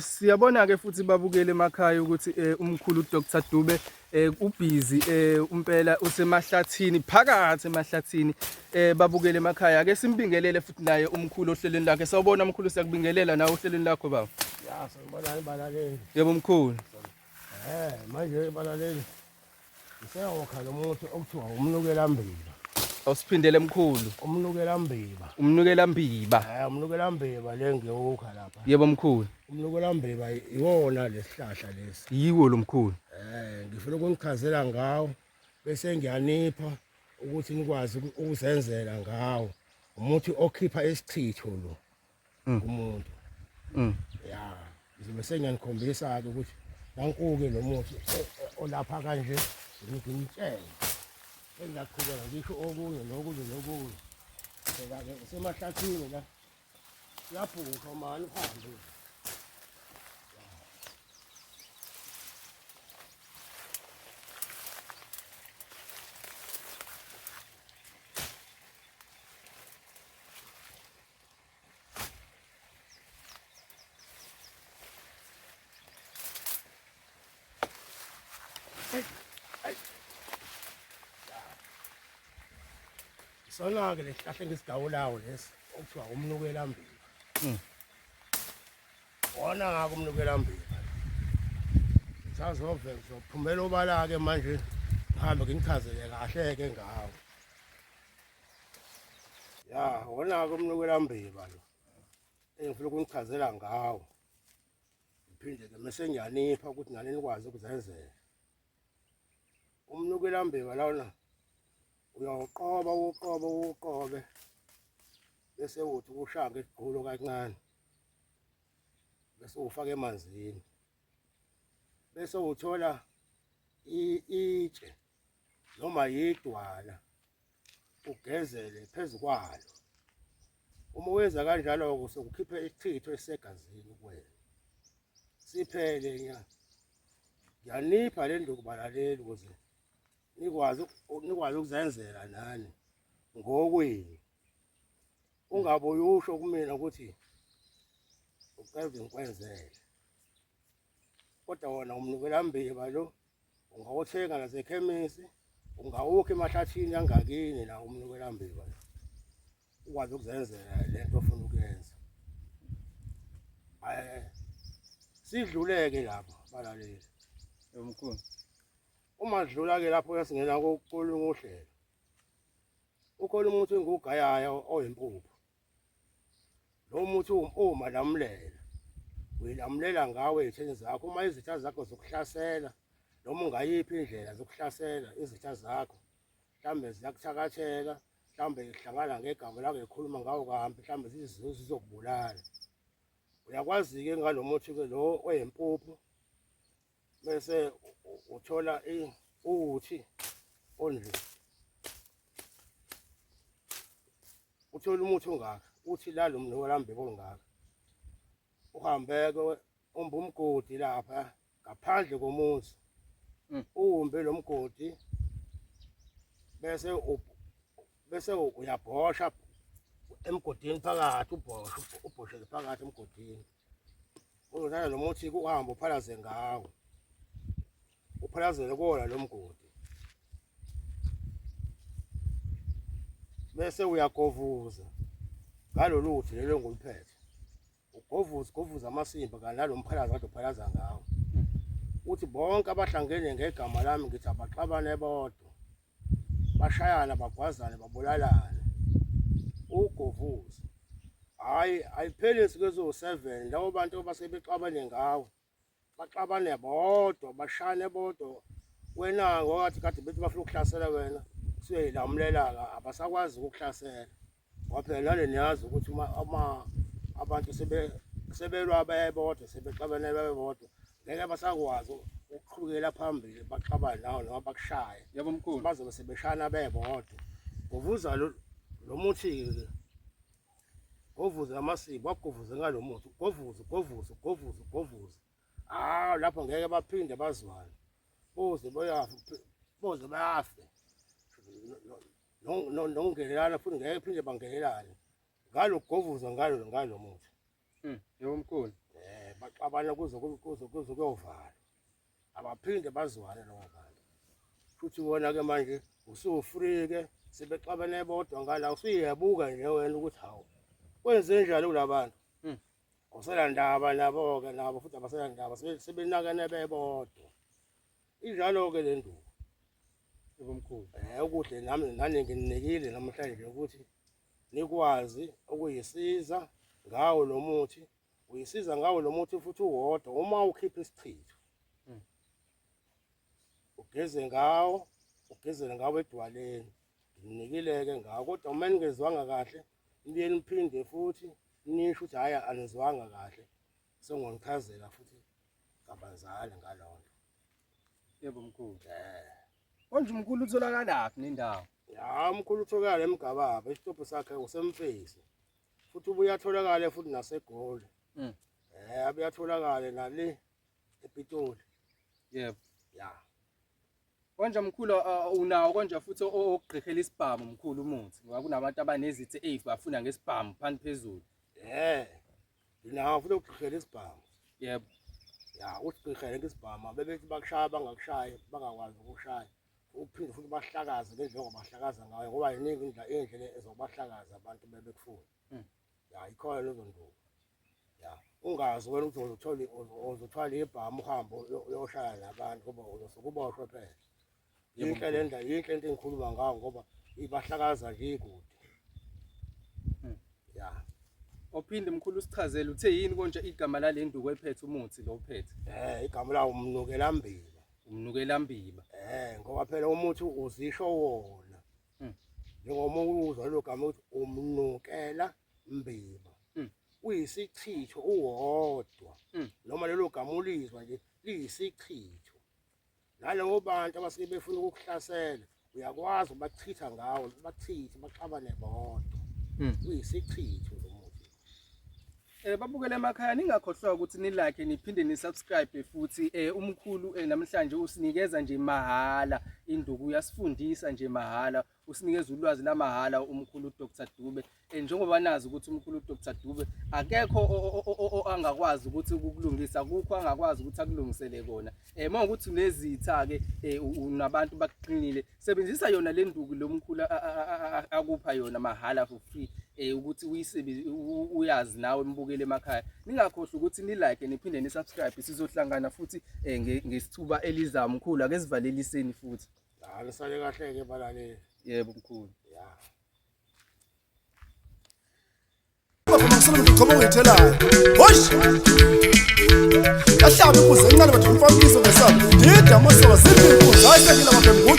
Siyabona ke futhi babukele emakhaya ukuthi umkhulu uDr Dube ubhizi umpela usemahlathini phakathi emahlathini babukele emakhaya ake simbingelele futhi naye umkhulu ohlelweni lakhe sawubona mkhulu siyakubingelela nawe ohlelweni lakho baba Ya sanibona ibalaleli. yebo mkhulu Manje ibalaleli. Ngiseyawokha lo muntu okuthiwa umnukela mbiba. awusiphindele mkhulu Umnukela mbiba. umnukela mbiba Umnukela mbiba le ngiyokha lapha. yebo mkhulu Umnukela mbiba iwona lesihlahla lesi. yiwo lo mkhulu Ngifuna ukungichazela ngawo bese ngiyanipha ukuthi nikwazi ukuzenzela ngawo. Umuthi okhipha isichitho lo. Umuntu. Ya, ngizobe sengiyanikhombisa ke ukuthi nanku-ke lo muthi olapha kanje ngimtshela. Engiyaqhubeka ngisho okunye nokunye nokunye. Phela-ke usemahlathini la. Uyabhuka mani uhambe. Sona-ke le sihlahla engisigawulayo lesi okuthiwa umnukela mbiba. Wona ngako umnukela mbiba. Sazove ngizophumela obala-ke manje ngihambe nginichazele kahle-ke ngawo. Ya, wona-ke umnukela mbiba lo. Engifuna ukunichazela ngawo. Ngiphinde-ke mese ngiyanipha ukuthi nani nikwazi ukuzenzela. Umnukela mbiba lawona uyawuqoba uqobe bese uthi ushanga isigqulo kancane bese ufaka emanzini bese uthola itshe noma yidwala ugezele phezukwalo. Uma wenza kanjalo kusokukhipha isichitho esisegazini kuwena siphele ngiyanipha le nduku balaleli ukuze nikwazi ukuzenzela nani ngokwenu. Ungabuye usho kumina ukuthi ucela ngikwenzele. Kodwa wona umnukela mbiba lo ungawuthenga nasekhemisi, ungawukha emahlathini yangakini la umnukela mbiba lo. Ukwazi ukuzenzela lento ofuna ukuyenza. Sidluleke lapha balaleli. yebo mkhulu Uma sidlula-ke lapho uyasingena kolunye uhlelo. Ukhona umuthi engiwugayayo oyimpuphu. Lo muthi uma lamlela. Uyalamulela ngawe ezitheni zakho. Uma izitha zakho zokuhlasela noma ungayiphi indlela zokuhlasela izitha zakho. Mhlambe ziyakuthakathela, mhlambe ihlangana ngegama la ngikhuluma ngawo kahambe, mhlambe zizokubulala. Uyakwazi-ke ngalomuthi-ke lo oyimpuphu bese uthola uthi onje. Uthola umuthi ongaka, uthi la lo mnukela mbiba ongaka. Uhambe-ke umbe umgodi lapha ngaphandle komuzi. Umbe lo mgodi bese uyabhosha emgodini phakathi ubhoshele phakathi emgodini. Uzothatha lo muthi uhambe uphalaze ngawo. Uphalazele kuwona lo mgodi. Bese uyagovuza ngalolu luthi lelo enguliphethe. Ugovuza amasimba kanti nalo mphalaza kade uphalaza ngawo. Uthi bonke abahlangene ngegama lami ngithi abaxabane bodwa. Bashayana bagwazane babulalane. Ugovuza. Ayipheli insuku eziwu7 labo bantu basebexabane ngawo. Baxabane bodwa bashane bodwa. Wena ngokathi kade bethi bafuna ukuhlasela wena siyayilamulela abasakwazi ukuhlasela. Ngoba phela nale niyazi ukuthi uma abantu sebelwa bebodwa sebexabane bebodwa ngeke basakwazi ukuqhubekela phambili baxabane nawo noma bakushaye. yebo mkhulu Bazobe sebeshana bebodwa. Uvuza lo muthi govuza amasiko wagovuza ngalo muthi govuza. Lapho ngeke baphinde bazwane. Boze bayafe. Nokungenelana futhi ngeke phinde bangenelane. Ngalo kugovuza ngalo muthi. yebo mkhulu abanye kuze kuyovala abaphinde bazwane labo bantu futhi wona ke manje usufree ke sebexabene bodwa ngala usuyebuka nje wena ukuthi hawu kwenze njalo kulabantu awuselandaba nabo ke nabo futhi abaselandaba sebenakene bebodwa injalo ke le nduku Yebomkhulu. ukuhle nami nani nginikile namhlanje ukuthi nikwazi ukuyisiza ngawo lo muthi uyisiza ngawo lo muthi futhi uwodwa uma ukhipha isichitho ugeze ngawo edwaleni nginikileke ngawo kodwa uma ningezwanga kahle niye niphinde futhi nisho ukuthi hhayi anizwanga kahle sengongichazela futhi kabanzane ngalonto. Yebomkhulu. Konje umkhulu utholakalaphi nendawo? Ya umkhulu utholakala eMgababa isitobho sakhe usemfesi futhi ubuye atholakale futhi naseGoli. Abuye atholakale nale ePitoli. Yebo. Ya. Konje mkhulu unawo konje futhi okugqihela isibhamu mkhulu umuthi ngoba kunabantu abanezithi bafuna ngesibhamu phansi phezulu. Nginawo futhi ukugqihela isibhamu. Yebo. Ya usigqihele ngesibhamu bebethi bakushaya bangakushayi bangakwazi ukushaya. Uphinde futhi bahlakaze ngendlela bahlakaza ngayo ngoba yiningi indlela ezobahlakaza abantu bebekufuna. Ya ikhona lezo nduku. Ya ungazi wena ukuthi uzothwala ibhamu uhambe uyoshaya nabantu ngoba uzokuboshwe phela. Yinhle le ndaba yinhle into engikhuluma ngayo ngoba ibahlakaza nje ikude. Ya. Ophinde mkhulu usichazele uthe yini konje igama lale nduku ephethe umuthi lo uphethe? Igama lawo umnukela mbiba. Umnukela mbiba. Ngoba phela umuthi uzisho wona. Njengoba uzwa lo gama uthi umnukela mbiba. Uyisichitho uwodwa. Noma lelo gama ulizwa nje liyisichitho. Nalabo bantu abasike befuna ukukuhlasela uyakwazi ubachitha ngawo bachithe baxabane bodwa. Uyisichitho lo muthi. Babukele emakhaya ningakhohlwa ukuthi ni like niphinde ni subscribe futhi umkhulu namhlanje usinikeza nje mahala induku uyasifundisa nje mahala usinikeza ulwazi la mahala umkhulu Dr. Dube njengoba nazi ukuthi umkhulu Dr. Dube akekho angakwazi ukuthi ukukulungisa kukho angakwazi ukuthi akulungisele kona mawukuthi unezitha ke unabantu bakuqinile sebenzisa yona le nduku lo mkhulu akupha yona mahala for free ukuthi uyazi nawe mbukele emakhaya ningakhohlwa ukuthi ni like niphinde ni subscribe sizohlangana futhi ngesithuba elizayo mkhulu ake sivaleliseni futhi nisale kahle ke balaleli. Yebo mkhulu. Ya. Ngomsolo ngikhoba ngithelayo. Hosh. Ahlabe kuze incane bathi umfakiso ngesabo. Yidama soba siphimbuza ayisakila mabembu.